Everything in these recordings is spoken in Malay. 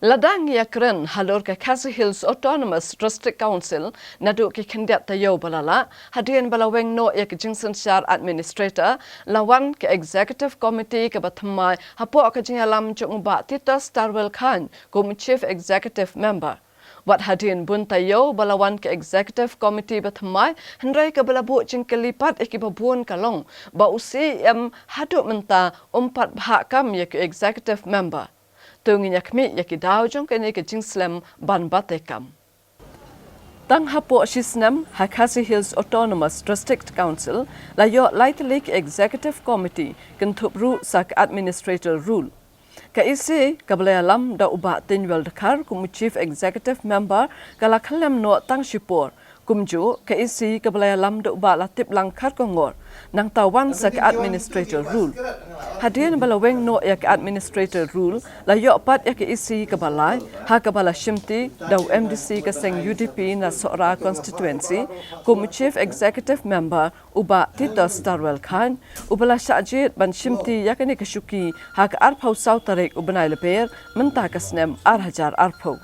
Ladang ya keren halor ke Khasi Hills Autonomous District Council nadu ki khendiat tayo balala hadian balaweng no ya ki Jingson Shar Administrator lawan ke Executive Committee ke bathamai hapo ka jingalam chung ba Tita Starwell Khan kum Chief Executive Member Wat hadian bun tayo balawan ke Executive Committee bathamai hendrai ke balabu jingkelipat ekibabun kalong ba usi hadu menta umpat bahak kam ya ki Executive Member Tungin yakmi yaki daw jong kene ke jingslam ban batekam. Tang hapo shisnam Khasi Hills Autonomous District Council layo Lake Executive Committee kentupru sak administrator rule. Ka isi kablayalam da uba tinwel dakar kum Chief Executive Member kala khalam no tang shipor kumju ka isi kablayalam da uba latip langkar kongor nang tawan sak administrator rule. Hadian balaweng no yak administrator rule layo pat yak isi kabalai ha kabala shimti daw MDC ka seng UDP na Sora constituency kum Chief Executive Member uba Tita Starwell Khan ubala syajit ban shimti yakani kashuki ha ka arpau sautarek ubanai leper menta kasnem arhajar arpau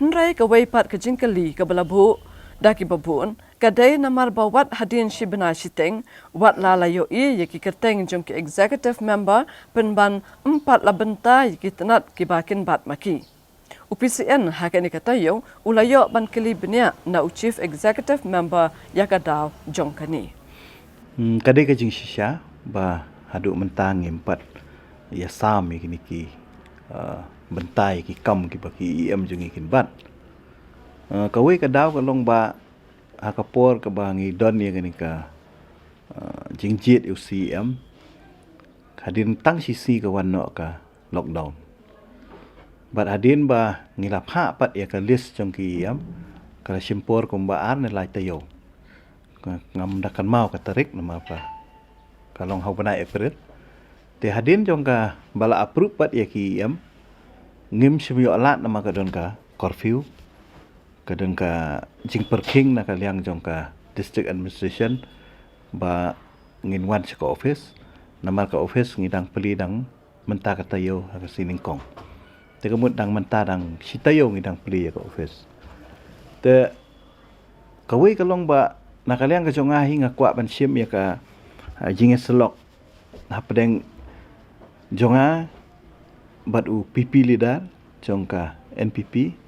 hendrai ka weipat ka jingkali kabala bu daki babun kadai namar bawat hadin shibna shiteng wat lalayo yaki kerteng jong ke executive member penban 4 labenta yaki tenat kibakin bat maki UPCN hakani katayo ulayo ban kili benya na chief executive member yakadaw jong kani kadai ka jing shisha ba hadu mentang 4 ya sam kini ki bentai ki kam ki baki em jong ikin bat kawai kadaw kalong ba hakapor ka bangi don ya gani ka jingjit UCM hadin tang sisi ka wanno ka lockdown bat hadin ba ngilap ha pat ya ka list jong ki em ka simpor kumbaan lai tayo ngam dakan mau ka tarik nama apa kalong hau bana April te hadin jong ka bala approve pat ya ki em ngim shimyo alat nama ka don ka curfew kadang ka jing perking na kaliang jong ka district administration ba ngin wan sa office namal ka office ngidang peli dang menta ka tayo ka siningkong te kamut dang menta dang sitayo ngidang peli ka office te kawai kalong ba na kaliang ka jong ahi nga kwa ban sim ya ka jing selok na pedeng jonga bat u PP leader jong ka NPP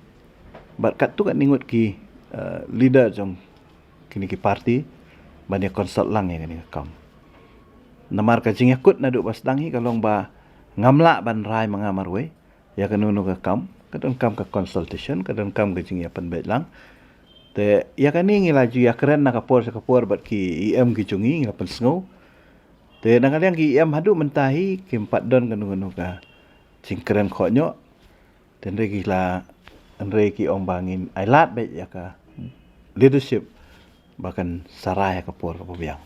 bat kat tu kat ningut ki leader jong kini ki parti banyak konsult lang ya kini kam namar ka jing yakut na du bas dangi kalong ba ngamla ban rai mangamar we ya kanunu ka kam kadon kam ka consultation kadon kam ka jing ya pan bet lang te ya kani ngilaju ya keren na kapor sa kapor bat ki em ki jungi ngapan sngo te nangaliang ki em hadu mentahi ki 4 don kanunu ka jing keren khonyo ten regi la Andre ki ong bangin ailat baik ya ka leadership bahkan sarai kapur kapobiang